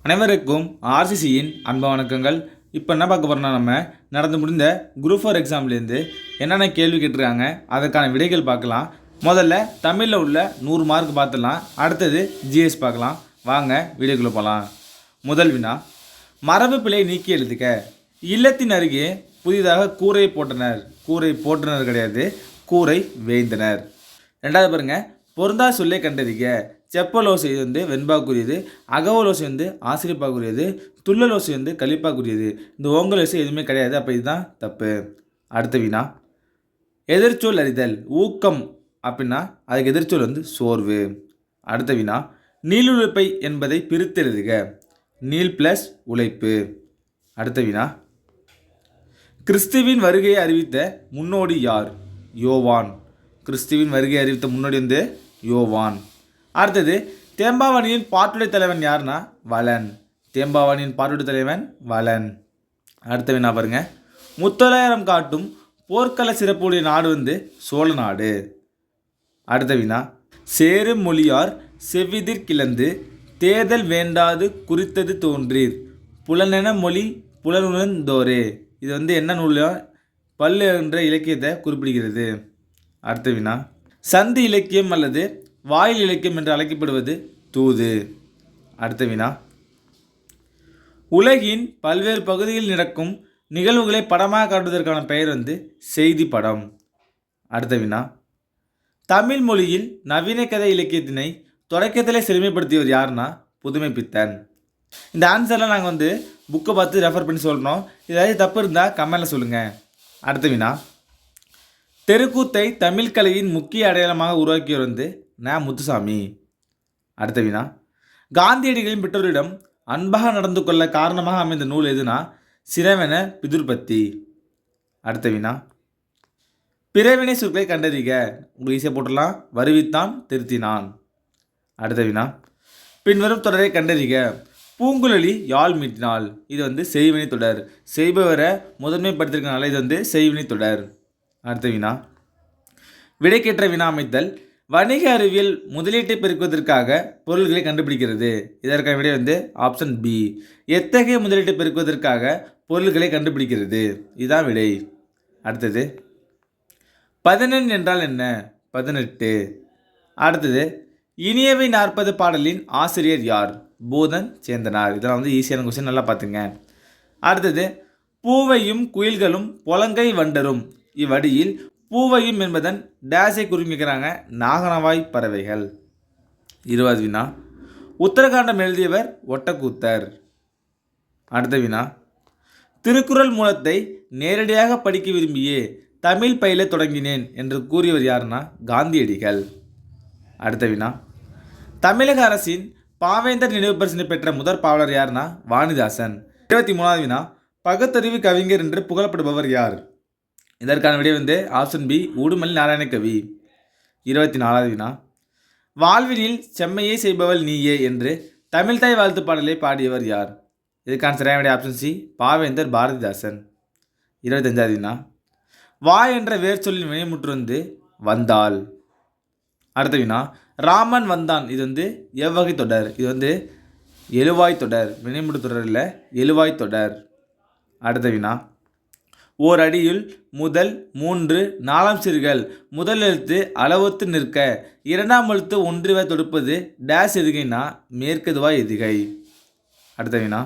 அனைவருக்கும் ஆர்சிசியின் அன்பு வணக்கங்கள். இப்போ என்ன பார்க்க போகிறோம்னா, நம்ம நடந்து முடிந்த குரூப் 4 எக்ஸாம்லேருந்து என்னென்ன கேள்வி கேட்டிருக்காங்க அதற்கான விடைகள் பார்க்கலாம். முதல்ல தமிழில் உள்ள 100 மார்க் பார்த்துடலாம். அடுத்தது ஜிஎஸ் பார்க்கலாம். வாங்க வீடியோக்குள்ளே போகலாம். முதல் வினா, மரபு பிழை நீக்கி எழுதுக. இல்லத்தின் அருகே புதிதாக கூரை போட்டனர். கூரை போட்டனர் கிடையாது, கூரை வேய்ந்தனர். ரெண்டாவது பாருங்க, பொருந்தா சொல்லை கண்டறிக. செப்பலோசை வெண்பாக்குரியது, அகவலோசை ஆசிரியப்பாக்குரியது, துள்ளலோசை கழிப்பாக்குரியது. இந்த ஓங்கலோசை எதுவுமே கிடையாது, அப்போ இதுதான் தப்பு. அடுத்த வினா, எதிர்ச்சொல் அறிதல். ஊக்கம் அப்படின்னா அதுக்கு எதிர்ச்சொல் சோர்வு. அடுத்த வினா, நீளுழைப்பை என்பதை பிரித்தெழுதுக. நீள் ப்ளஸ் உழைப்பு. அடுத்த வினா, கிறிஸ்துவின் வருகையை அறிவித்த முன்னோடி யார்? யோவான். கிறிஸ்துவின் வருகையை அறிவித்த முன்னோடி யோவான். அடுத்தது, தேம்பாவணியின் பாட்டுடை தலைவன் யாருன்னா வளன். தேம்பாவணியின் பாட்டுடை தலைவன் வளன். அடுத்த வினா பாருங்க, முத்தொள்ளாயிரம் காட்டும் போர்க்கள சிறப்புடைய நாடு சோழ நாடு. அடுத்த வினா, சேரும் மொழியார் செவ்விதிர் கிளந்து தேதல் வேண்டாது குறித்தது தோன்றீர் புலனென மொழி புலனுணர்ந்தோரே. இது என்ன நூலா? பல்லு என்ற இலக்கியத்தை குறிப்பிடுகிறது. அடுத்த வினா, சந்தி இலக்கியம் அல்லது வாயில் இலக்கியம் என்று அழைக்கப்படுவது தூது. அடுத்த வினா, உலகின் பல்வேறு பகுதிகளில் நடக்கும் நிகழ்வுகளை படமாக காட்டுவதற்கான பெயர் செய்தி படம். அடுத்த வினா, தமிழ் மொழியில் நவீன கதை இலக்கியத்தினை தொடக்கத்திலே செழுமைப்படுத்தியவர் யாருன்னா புதுமைப்பித்தன். இந்த ஆன்சர்லாம் நாங்கள் புக்கை பார்த்து ரெஃபர் பண்ணி சொல்கிறோம். ஏதாவது தப்பு இருந்தால் கமெண்டில் சொல்லுங்கள். அடுத்த வினா, தெருக்கூத்தை தமிழ் கலையின் முக்கிய அடையாளமாக உருவாக்கியவர் முத்துசாமி. அடுத்த வினா, காந்தியடிகளின் பெற்றோரிடம் அன்பாக நடந்து கொள்ள காரணமாக அமைந்த நூல் எதுனா சிரவண பிதுர்பத்தி. அடுத்த வினா, பிறவினை சொற்களை கண்டறிக. உங்களுக்கு ஈஸியாக போட்டுடலாம். வருவித்தான், திருத்தினான். அடுத்த வினா, பின்வரும் தொடரை கண்டறிக. பூங்குழலி யாழ் மீட்டினாள். இது செய்வினை தொடர். செய்பவரை முதன்மைப்படுத்திருக்கனால இது செய்வினை தொடர். அடுத்த வினா, விடைக்கேற்ற வினா அமைத்தல். வணிக அறிவியல் முதலீட்டை பெருக்குவதற்காக பொருள்களை கண்டுபிடிக்கிறது. இதற்கான விடை ஆப்ஷன் பி. எத்தகைய முதலீட்டை பெருக்குவதற்காக பொருள்களை கண்டுபிடிக்கிறது. இதுதான் விடை. அடுத்தது, 18 என்றால் என்ன? 18. அடுத்தது, இனியவை 40 பாடலின் ஆசிரியர் யார்? பூதன் சேந்தனார். இதெல்லாம் ஈஸியான கொஸ்டின், நல்லா பார்த்துங்க. அடுத்தது, பூவையும் குயில்களும் பொலங்கை வண்டரும். இவ்வடியில் பூவையும் என்பதன் டேஸை குறிப்பிக்கிறாங்க நாகனவாய் பறவைகள். 20 வினா, உத்தரகாண்டம் எழுதியவர் ஒட்டக்கூத்தர். அடுத்த வினா, திருக்குறள் மூலத்தை நேரடியாக படிக்க விரும்பியே தமிழ் பயில தொடங்கினேன் என்று கூறியவர் யாருன்னா காந்தியடிகள். அடுத்த வினா, தமிழக அரசின் பாவேந்தர் நினைவு பரிசினை பெற்ற முதற் பாவலர் யாருன்னா வாணிதாசன். 23வது வினா, பகுத்தறிவு கவிஞர் என்று புகழப்படுபவர் யார்? இதற்கான விடை ஆப்ஷன் பி. உடுமலை நாராயணகவி. 24வது வினா, வாழ்வினில் செம்மையை செய்பவள் நீயே என்று தமிழ்தாய் வாழ்த்து பாடலை பாடியவர் யார்? இதுக்கான சரியான விடை ஆப்ஷன் சி. பாவேந்தர் பாரதிதாசன். 25வது வினா, வா என்ற வேர் சொல்லின் வினைமுற்று வந்தாள். அடுத்த வினா, ராமன் வந்தான். இது எவ்வகை தொடர்? இது எழுவாய் தொடர். வினைமுற்று தொடர் இல்லை, எழுவாய் தொடர். அடுத்த வினா, ஓர் அடியில் முதல் 3 4 சீர்கள் முதல் எழுத்து அளவொத்து நிற்க இரண்டாம் எழுத்து ஒன்றிவாய் தொடுப்பது டேஸ் எதுகைனா மேற்கதுவாய் எதுகை. அடுத்த வினா,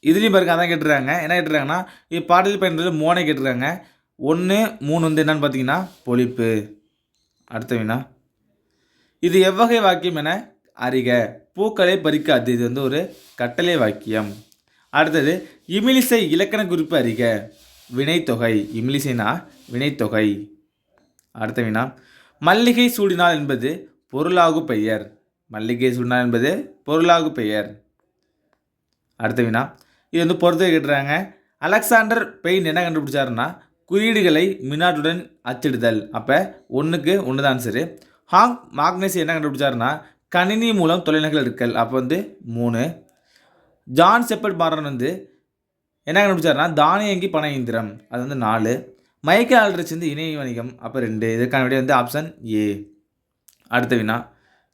இதுலேயும் பாருங்க அதான் கேட்டுருக்காங்க. என்ன கேட்டுருக்காங்கன்னா, இப்பாடலில் பயன்படுறது மோனை கேட்டுருக்காங்க. 1 3 என்னன்னு பார்த்தீங்கன்னா பொழிப்பு. அடுத்த வினா, இது எவ்வகை வாக்கியம் என அறிக. பூக்களை பறிக்காது. இது ஒரு கட்டளை வாக்கியம். அடுத்தது, இமிலிசை இலக்கண குறிப்பு அறிக. வினைத்தொகை. இமிலிசைனா வினைத்தொகை. அடுத்த வினா, மல்லிகை சூடினாள் என்பது பொருளாகு பெயர். மல்லிகை சூடினாள் என்பது பொருளாகு பெயர். அடுத்த வினா, இது பொறுத்து கேட்டுறாங்க. அலெக்சாண்டர் பெயின் என்ன கண்டுபிடிச்சாருன்னா குறியீடுகளை மின்னாட்டுடன் அச்சிடுதல். அப்போ 1க்கு 1 தான் ஆன்சரு. ஹாங் மாக்னஸ் என்ன கண்டுபிடிச்சாருன்னா கணினி மூலம் தொலைநகல் எடுக்கல். அப்போ 3. ஜான் செப்பர்ட் மாரன் என்ன கண்டுபிடிச்சாருன்னா தானியங்கி பண இயந்திரம். அது 4. மைக்கேல் ஆல்ட்ரிச் இணைய வணிகம். அப்போ 2. இதற்கான விடை ஆப்ஷன் ஏ. அடுத்த வினா,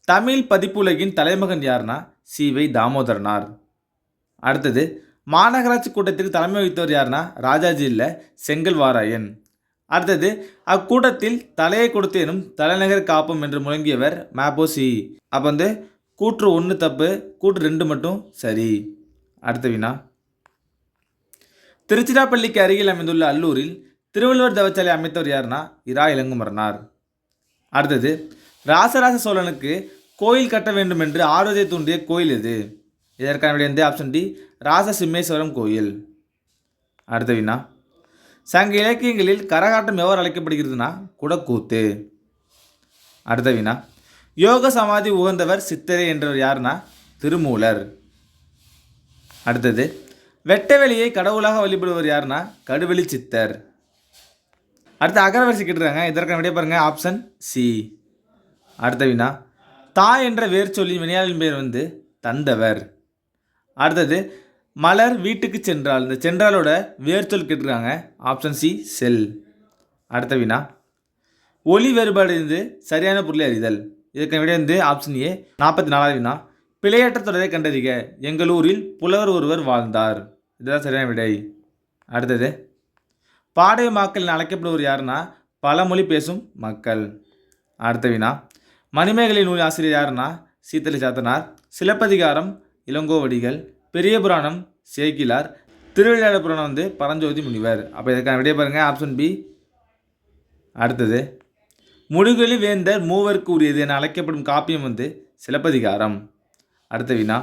தமிழ் பதிப்புலகின் தலைமகன் யாருன்னா சி.வை. தாமோதரனார். அடுத்தது மாநகராட்சி கூட்டத்திற்கு தலைமை வகித்தவர் யாருன்னா ராஜாஜி இல்லை, செங்கல்வாராயன். அடுத்தது அக்கூட்டத்தில் தலையை கொடுத்தேனும் தலைநகர் காப்போம் என்று முழங்கியவர் மாப்போசி. அப்போ கூற்று 1 தப்பு, கூற்று 2 மட்டும் சரி. அடுத்த வினா, திருச்சிராப்பள்ளிக்கு அருகில் அமைந்துள்ள அல்லூரில் திருவள்ளுவர் தவச்சாலை அமைத்தவர் யாருன்னா இரா இளங்குமரனார். அடுத்தது ராசராச சோழனுக்கு கோயில் கட்ட வேண்டும் என்று ஆர்வத்தை தூண்டிய கோயில் எது? இதற்கான விடை ஆப்ஷன் டி, ராசசிம்மேஸ்வரம் கோயில். அடுத்த வினா, சங்க இலக்கியங்களில் கரகாட்டம் எவ்வாறு அழைக்கப்படுகிறதுனா குடக்கூத்து. அடுத்த வினா, யோக சமாதி உகந்தவர் சித்தரே என்றவர் யாருன்னா திருமூலர். அடுத்தது வெட்டவெளியை கடவுளாக வழிபடுவர் யாருன்னா கடுவெளி சித்தர். அடுத்து அகரவரிசை கேட்டுருக்காங்க, இதற்கான விடைய பாருங்க ஆப்ஷன் சி. அடுத்த வினா, தாய் என்ற வேர் சொல்லின் வினையாளின் பெயர் தந்தவர். அடுத்தது மலர் வீட்டுக்கு சென்றால், இந்த சென்றாலோட வேர் சொல் கேட்டிருக்காங்க, ஆப்ஷன் சி செல். அடுத்த வினா, ஒலி வேறுபாடு சரியான பொருளை அறிதல். இதற்கான விடை ஆப்ஷன் ஏ. 44வது வினா, பிழையற்ற தொடரை கண்டறிக, எங்கள் ஊரில் புலவர் ஒருவர் வாழ்ந்தார். இதுதான் சரியான விடை. அடுத்தது பாடைய மக்கள் என அழைக்கப்படுவர் யாருன்னா பழமொழி பேசும் மக்கள். அடுத்த வினா, மணிமேகலை நூல் ஆசிரியர் யாருன்னா சீத்தலை சாத்தனார். சிலப்பதிகாரம் இளங்கோவடிகள், பெரிய புராணம் சேக்கிலார், திருவிளையாடல் புராணம் பரஞ்சோதி முனிவர். அப்போ இதற்கான விடைய பாருங்க ஆப்ஷன் பி. அடுத்தது முடுகொலி வேந்தர் மூவருக்கு உரியது என அழைக்கப்படும் காப்பியம் சிலப்பதிகாரம். அடுத்த வினா,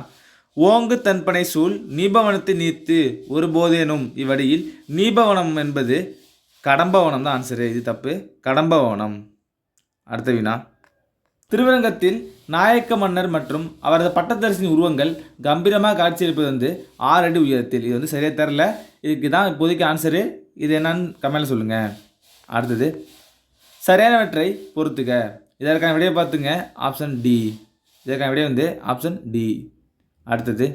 ஓங்கு தன்பனை சூழ் நீபவனத்தை நீத்து ஒரு போதேனும் இவ்வடியில் நீபவனம் என்பது கடம்பவனம் தான் ஆன்சரு. இது தப்பு, கடம்பவனம். அடுத்த வினா, திருவரங்கத்தில் நாயக்க மன்னர் மற்றும் அவரது பட்டத்தரசின் உருவங்கள் கம்பீரமாக காட்சியளிப்பது 6 அடி உயரத்தில். இது சரியாக தரல, இதுக்கு தான் இப்போதைக்கு ஆன்சரு. இது என்னன்னு கமெண்ட்ல சொல்லுங்கள். அடுத்தது சரியானவற்றை பொறுத்துக. இதற்கான விடையை பார்த்துங்க, ஆப்ஷன் டி. இதற்கான விடை ஆப்ஷன் டி. அடுத்தது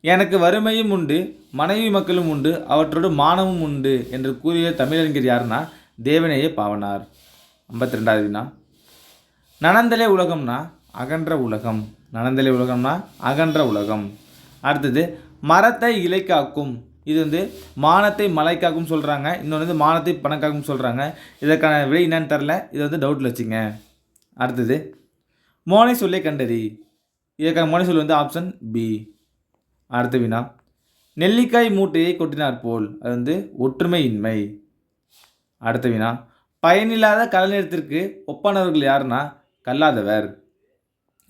எனக்கு வறுமையும் உண்டு மனைவி மக்களும் உண்டு அவற்றோடு மானமும் உண்டு என்று கூறிய தமிழறிஞர் யாருன்னா தேவநேய பாவனார். 52வது வினா, நனந்தலே உலகம்னா அகன்ற உலகம். நனந்தலே உலகம்னா அகன்ற உலகம். அடுத்தது மரத்தை இலை காக்கும். இது மானத்தை மலை காக்கும் சொல்கிறாங்க, இன்னொன்று மானத்தை பணக்காக்கும் சொல்கிறாங்க. இதற்கான விடை என்னன்னு தரல, இது டவுட்டில் வச்சுங்க. அடுத்தது மோனை சொல்லை கண்டறி. இதற்கான மோனை சொல் ஆப்ஷன் பி. அடுத்த வினா, நெல்லிக்காய் மூட்டையை கொட்டினார் போல். அது ஒற்றுமையின்மை. அடுத்த வினா, பயனில்லாத கலைஞரத்திற்கு ஒப்பானவர்கள் யாருன்னா கல்லாதவர்.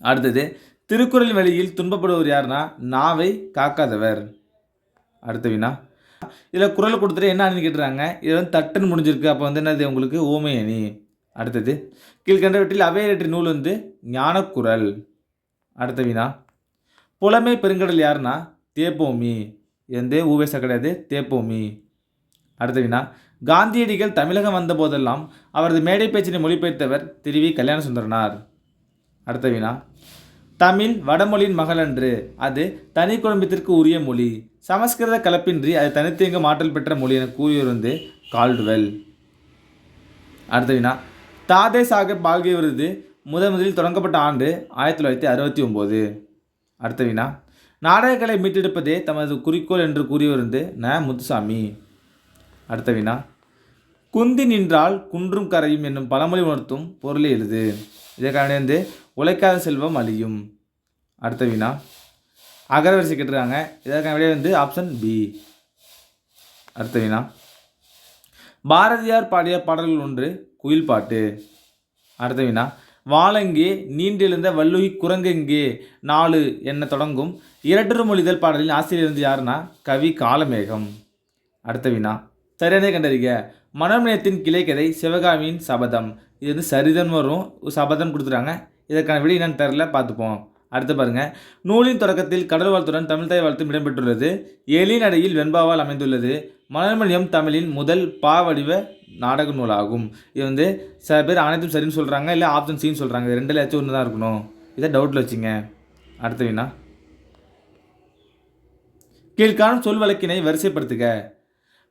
அடுத்தது திருக்குறள் வழியில் துன்பப்படுவர் யாருன்னா நாவை காக்காதவர். அடுத்த வினா, இதில் குரல் கொடுத்துட்டு என்ன அணின்னு கேட்டுறாங்க. இதில் தட்டுன்னு முடிஞ்சிருக்கு, அப்போ என்னது உங்களுக்கு ஓமை அணி. அடுத்தது கீழ்கண்டவற்றில் அவையற்றி நூல் ஞானக்குறள். அடுத்த வினா, புலமை பெருங்கடல் யாருன்னா தேப்போமி. இது ஊவேசா கிடையாது, தேப்போமி. அடுத்த வினா, காந்தியடிகள் தமிழகம் வந்த போதெல்லாம் அவரது மேடை பேச்சினை மொழிபெயர்த்தவர் திருவி கல்யாண சுந்தரனார். அடுத்த வினா, தமிழ் வடமொழியின் மகளன்று, அது தனி குடும்பத்திற்கு உரிய மொழி, சமஸ்கிருத கலப்பின்றி அது தனித்தேங்க மாற்றல் பெற்ற மொழி என கூறியவர் கால்டுவெல். அடுத்த வினா, தாதே சாஹேப் பால்கே விருது முதலில் தொடங்கப்பட்ட ஆண்டு 1969. அடுத்த வினா, நாடகக்கலை மீட்டெடுப்பதே தமது குறிக்கோள் என்று கூறியவர் ந முத்துசாமி. அடுத்த வினா, குந்தி நின்றால் குன்றும் கரையும் என்னும் பழமொழி உணர்த்தும் பொருளை எழுது. இதற்கான உழைக்காத செல்வம் அழியும். அடுத்த வினா, அகரவரிசை கேட்டிருக்காங்க, இதற்கான விடை ஆப்ஷன் பி. அடுத்த வினா, பாரதியார் பாடிய பாடல்கள் ஒன்று குயில் பாட்டு. அடுத்த வினா, வாழங்கே நீண்டெழுந்த வள்ளுகி குரங்கெங்கே 4 என்ன தொடங்கும் இரட்டரு மொழிதல் பாடலின் ஆசிரியர் யாருன்னா கவி காலமேகம். அடுத்த வினா, சரியானதை கண்டறிக. மனோன்மணியத்தின் கிளைக்கதை சிவகாமியின் சபதம். இது சரிதன் வரும், சபதம் கொடுத்துட்டாங்க. இதற்கான விடை என்னன்னு தெரில, பார்த்துப்போம். அடுத்து பாருங்கள், நூலின் தொடக்கத்தில் கடல் வாழ்த்துடன் தமிழ் தாய் வாழ்த்தும் இடம்பெற்றுள்ளது. எழினடையில் வெண்பாவால் அமைந்துள்ளது. மனோன்மணியம் தமிழின் முதல் வடிவ நாடக நூலாகும். இது சில பேர் அனைத்தும் சரின்னு சொல்கிறாங்க, இல்லை ஆப்ஷன் சின்னு சொல்கிறாங்க. இது 2ல் ஏதாச்சும் ஒன்று தான் இருக்கணும், இதை டவுட்டில் வச்சுங்க. அடுத்த வினா, கீழ்காணும் சொல் வழக்கினை வரிசைப்படுத்துக.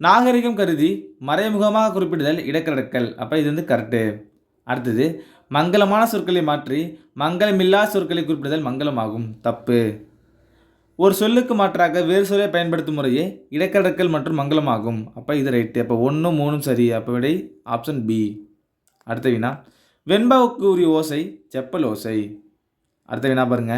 நாகரிகம் கருதி மறைமுகமாக குறிப்பிடுதல் இடக்கடக்கல். அப்போ இது கரெக்டு. அடுத்தது மங்களமான சொற்களை மாற்றி மங்களமில்லா சொற்களை குறிப்பிடுதல் மங்களமாகும். தப்பு. ஒரு சொல்லுக்கு மாற்றாக வேறு சொல்லை பயன்படுத்தும் முறையே இடக்கடக்கல் மற்றும் மங்கலமாகும். அப்போ இது ரைட்டு. அப்போ 1 3 சரி. அப்போ விடை ஆப்ஷன் பி. அடுத்த வினா, வெண்பாவுக்கு உரிய ஓசை செப்பல் ஓசை. அடுத்த வினா பாருங்க,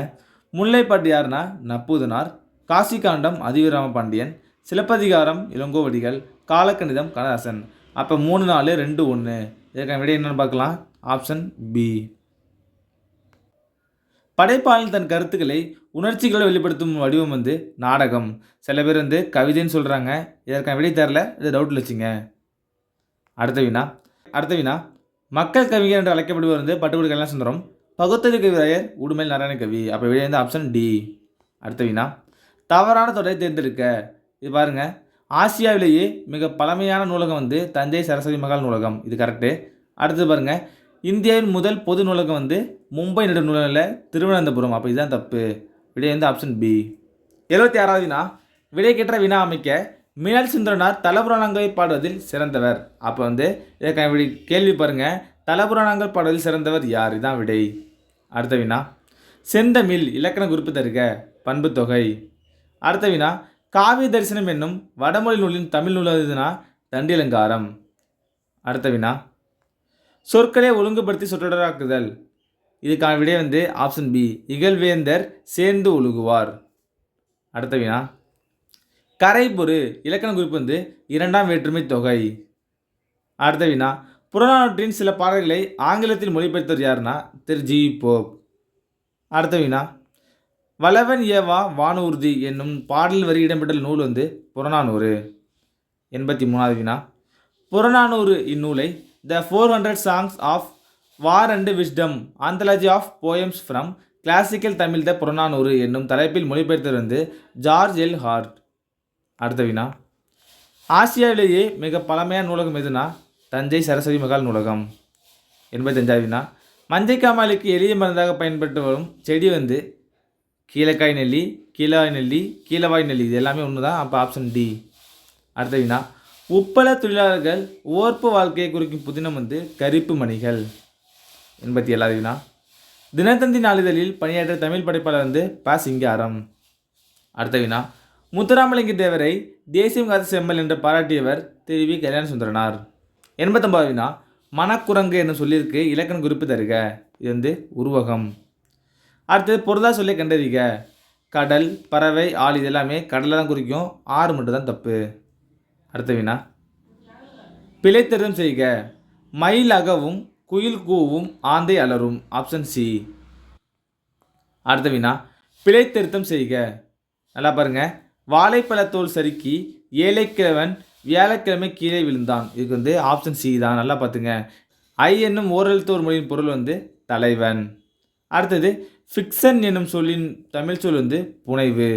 முல்லைப்பாட்டு யாருன்னா நப்பூதனார், காசிகாண்டம் அதிவீரராம பாண்டியன், சிலப்பதிகாரம் இளங்கோவடிகள், காலக்கணிதம் கண்ணதாசன். அப்போ 3 4 2 1. இதுக்கான விடை என்னன்னு பார்க்கலாம். Option B. படைப்பாளன் தன் கருத்துக்களை உணர்ச்சிகளை வெளிப்படுத்தும் வடிவம் நாடகம். சில பேர் கவிதைன்னு சொல்கிறாங்க. இதற்கான விடை தரல, இது டவுட்டில் வச்சுங்க. அடுத்த வினா மக்கள் கவிஞர் என்று அழைக்கப்படுவர் பட்டுக்கோட்டை கல்யாணசுந்தரம், பகுத்தறி கவிராயர், உடுமேல் நாராயண கவி. அப்போ விடை ஆப்ஷன் டி. அடுத்த வினா, தவறான தொடரை தேர்ந்தெடுக்க. இது பாருங்க, ஆசியாவிலேயே மிக பழமையான நூலகம் தஞ்சை சரஸ்வதி மகால் நூலகம். இது கரெக்டு. அடுத்தது பாருங்க, இந்தியாவின் முதல் பொது நூலகம் மும்பை நெடுநூலகம் திருவனந்தபுரம். அப்போ இதுதான் தப்பு. விடை ஆப்ஷன் பி. 76வது வினா, விடைக்கேற்ற வினா அமைக்க மீனாட்சி சுந்தரனார் தலபுராணங்களை பாடுவதில் சிறந்தவர். அப்போ இதற்கான கேள்வி பாருங்க, தலபுராணங்கள் பாடுவதில் சிறந்தவர் யார்? இதுதான் விடை. அடுத்த வினா, செந்தமிழ் இலக்கண குறிப்பு தருக. பண்பு தொகை. அடுத்த வினா, காவிய தரிசனம் என்னும் வடமொழி நூலின் தமிழ் நூல் எதுனா தண்டியலங்காரம். அடுத்த வினா, சொற்களை ஒழுங்குபடுத்தி சொற்றொடராக்குதல். இதுக்கான விடை ஆப்ஷன் பி. இகழ்வேந்தர் சேர்ந்து ஒழுகுவார். அடுத்த வினா, கரைபொரு இலக்கண குறிப்பு 2ஆம் வேற்றுமை தொகை. அடுத்த வினா, புறநானூற்றின் சில பாடல்களை ஆங்கிலத்தில் மொழிபெயர்த்தவர் யாருன்னா திரு ஜி போப். அடுத்த வினா, வளவன் ஏவா வானூர்தி என்னும் பாடல் வரி இடம்பெற்ற நூல் புறநானூறு. 83வது வினா, புறநானூறு இந்நூலை த 400 Songs of War and Wisdom Anthology of Poems from Classical Tamil த புறநானூறு என்னும் தலைப்பில் மொழிபெயர்த்தவர் ஜார்ஜ் எல் ஹார்ட். அடுத்த வினா, ஆசியாவிலேயே மிக பழமையான நூலகம் எதுனா தஞ்சை சரஸ்வதி மகால் நூலகம். 85வது வினா, மஞ்சைக்காமாலைக்கு எளிய மருந்தாக பயன்பட்டு வரும் செடி கீழக்காய் நெல்லி, கீழவாய் நெல்லி, கீழவாய் நெல்லி. இது எல்லாமே ஒன்று தான். அப்போ ஆப்ஷன் டி. அடுத்த வினா, உப்பள தொழிலாளர்கள் ஓர்ப்பு வாழ்க்கையை குறிக்கும் புதினம் கரிப்பு மணிகள். 87வது வினா, தினத்தந்தி நாளிதழில் பணியாற்ற தமிழ் படைப்பாளர் ப சிங்காரம். அடுத்த வினா, முத்துராமலிங்க தேவரை தேசியம் காத்த செம்மல் என்று பாராட்டியவர் திரு வி கல்யாணசுந்தரனார். 89வது வினா, மணக்குரங்கு என்னும் சொல்லிற்கு இலக்கண குறிப்பு தருக. இது உருவகம். அடுத்தது பொருளா சொல்லை கண்டறிக. கடல், பறவை, ஆள் இது எல்லாமே கடலை தான் குறிக்கும். 6 மட்டும் தான் தப்பு. அடுத்த வினா, பிழை திருத்தம் செய்க. மயில் அகவும், குயில் கூவும், ஆந்தை அலரும். Option C. அடுத்த வினா, பிழை திருத்தம் செய்க. நல்லா பாருங்க, வாழைப்பழத்தோல் சறுக்கி ஏழைக்கிழவன் வியாழக்கிழமை கீழே விழுந்தான். இதுக்கு ஆப்ஷன் சி தான். நல்லா பார்த்துங்க. ஐ என்னும் ஓரெழுத்தோர் மொழியின் பொருள் தலைவன். அடுத்தது ஃபிக்சன் என்னும் சொல்லின் தமிழ் சொல் புனைவு.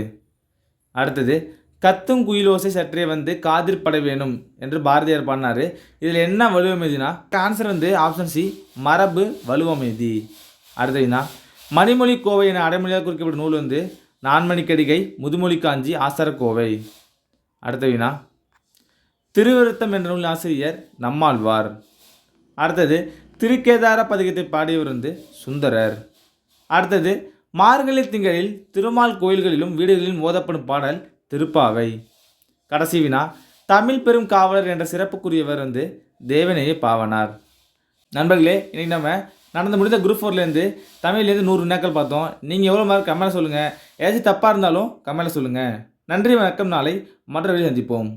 அடுத்தது கத்தும் குயிலோசை சற்றே காதில் பட வேணும் என்று பாரதியார் பாடினார். இதில் என்ன வலுவமைதினா ஆன்சர் ஆப்ஷன் சி மரபு வலுவமைதி. அடுத்த வினா, மணிமொழி கோவை என அடைமொழியாக குறிக்கப்பட்ட நூல் நான்மணிக்கடிகை, முதுமொழி காஞ்சி, ஆசாரக்கோவை. அடுத்த வினா, திருவிருத்தம் என்ற நூல் ஆசிரியர் நம்மாழ்வார். அடுத்தது திருக்கேதார பதிகத்தை பாடியவர் சுந்தரர். அடுத்தது மார்கழி திங்களில் திருமால் கோயில்களிலும் வீடுகளிலும் ஓதப்படும் பாடல் திருப்பாவை. கடைசி வினா, தமிழ் பெரும் காவலர் என்ற சிறப்புக்குரியவர் தேவநேய பாவனார். நண்பர்களே, இன்றைக்கி நம்ம நடந்து முடிந்த குரூப் 4லேருந்து தமிழ்லேருந்து 100 வினாக்கள் பார்த்தோம். நீங்கள் எவ்வளோ மார்க் கமெண்ட்டில் சொல்லுங்கள். ஏதாச்சும் தப்பாக இருந்தாலும் கமெண்ட்டில் சொல்லுங்கள். நன்றி, வணக்கம். நாளை மற்ற வீடியோ சந்திப்போம்.